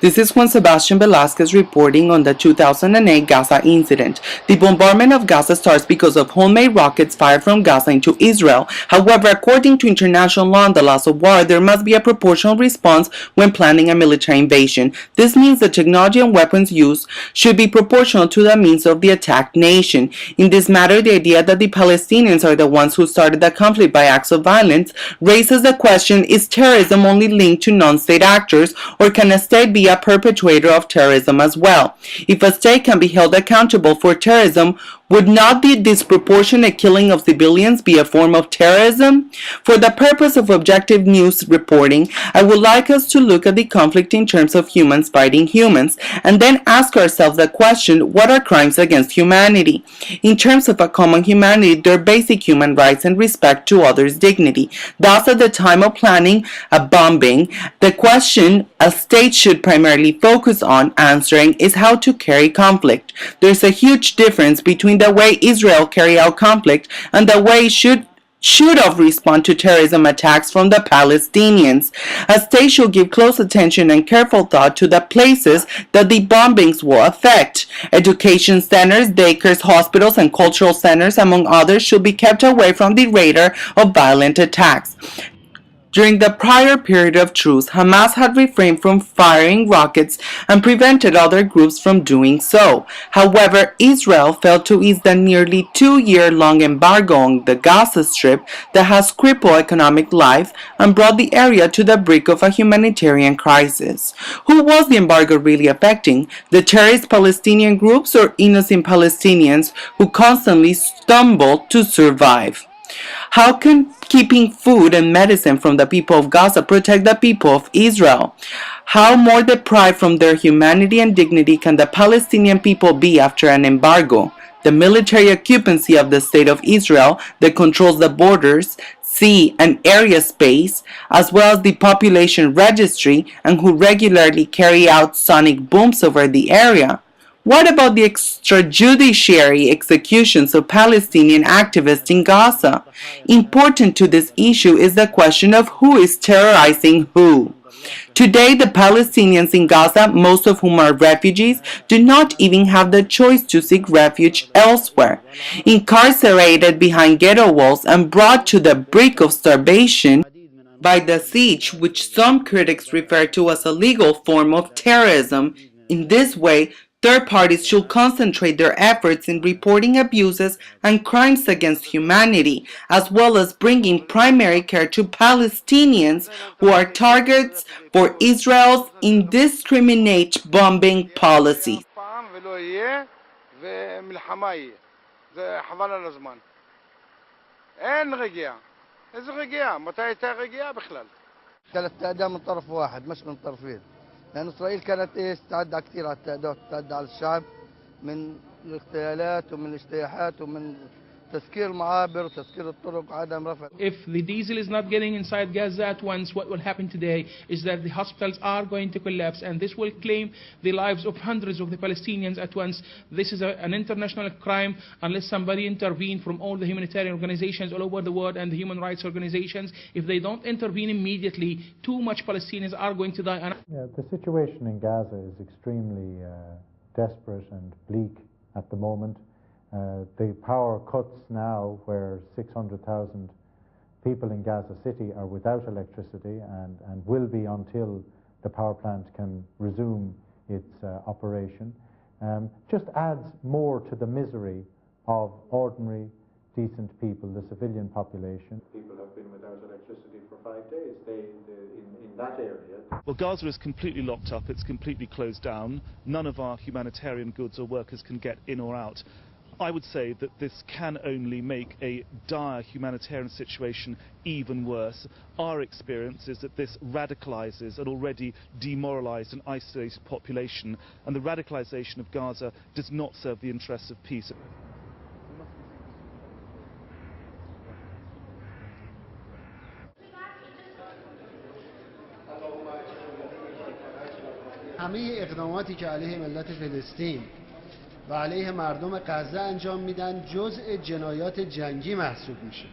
This is Juan Sebastian Velasquez reporting on the 2008 Gaza incident. The bombardment of Gaza starts because of homemade rockets fired from Gaza into Israel. However, according to international law and the laws of war, there must be a proportional response when planning a military invasion. This means the technology and weapons used should be proportional to the means of the attacked nation. In this matter, the idea that the Palestinians are the ones who started the conflict by acts of violence raises the question, is terrorism only linked to non-state actors, or can a state be a perpetrator of terrorism as well? If a state can be held accountable for terrorism, would not the disproportionate killing of civilians be a form of terrorism? For the purpose of objective news reporting, I would like us to look at the conflict in terms of humans fighting humans, and then ask ourselves the question, what are crimes against humanity? In terms of a common humanity, their basic human rights and respect to others' dignity. Thus, at the time of planning a bombing, the question a state should primarily focus on answering is how to carry conflict. There's a huge difference between the way Israel carry out conflict and the way it should have responded to terrorism attacks from the Palestinians. A state should give close attention and careful thought to the places that the bombings will affect. Education centers, daycares, hospitals, and cultural centers, among others, should be kept away from the radar of violent attacks. During the prior period of truce, Hamas had refrained from firing rockets and prevented other groups from doing so. However, Israel failed to ease the nearly 2-year-long embargo on the Gaza Strip that has crippled economic life and brought the area to the brink of a humanitarian crisis. Who was the embargo really affecting? The terrorist Palestinian groups or innocent Palestinians who constantly stumbled to survive? How can keeping food and medicine from the people of Gaza protect the people of Israel? How more deprived from their humanity and dignity can the Palestinian people be after an embargo? The military occupancy of the state of Israel that controls the borders, sea and area space, as well as the population registry, and who regularly carry out sonic booms over the area. What about the extrajudiciary executions of Palestinian activists in Gaza? Important to this issue is the question of who is terrorizing who. Today, the Palestinians in Gaza, most of whom are refugees, do not even have the choice to seek refuge elsewhere. Incarcerated behind ghetto walls and brought to the brink of starvation by the siege, which some critics refer to as a legal form of terrorism. In this way, third parties should concentrate their efforts in reporting abuses and crimes against humanity, as well as bringing primary care to Palestinians who are targets for Israel's indiscriminate bombing policy. لأن إسرائيل كانت تتعدى كثير على التعداء وتتعدى على الشعب من الاغتيالات ومن الاجتياحات ومن تسكير المعابر وتسكير الطرق وعدم رفع. If the diesel is not getting inside Gaza at once, what will happen today is that the hospitals are going to collapse, and this will claim the lives of hundreds of the Palestinians at once. This is an international crime unless somebody intervenes from all the humanitarian organizations all over the world and the human rights organizations. If they don't intervene immediately, too much Palestinians are going to die. Yeah, the situation in Gaza is extremely desperate and bleak at the moment. The power cuts now, where 600,000 people in Gaza City are without electricity and will be until the power plant can resume its operation, just adds more to the misery of ordinary, decent people, the civilian population. People have been without electricity for 5 days in that area. Well, Gaza is completely locked up, it's completely closed down. None of our humanitarian goods or workers can get in or out. I would say that this can only make a dire humanitarian situation even worse. Our experience is that this radicalizes an already demoralized and isolated population, and the radicalization of Gaza does not serve the interests of peace. همه اقداماتی که علیه ملت فلسطین و علیه مردم غزه انجام میدن جزء جنایات جنگی محسوب میشه.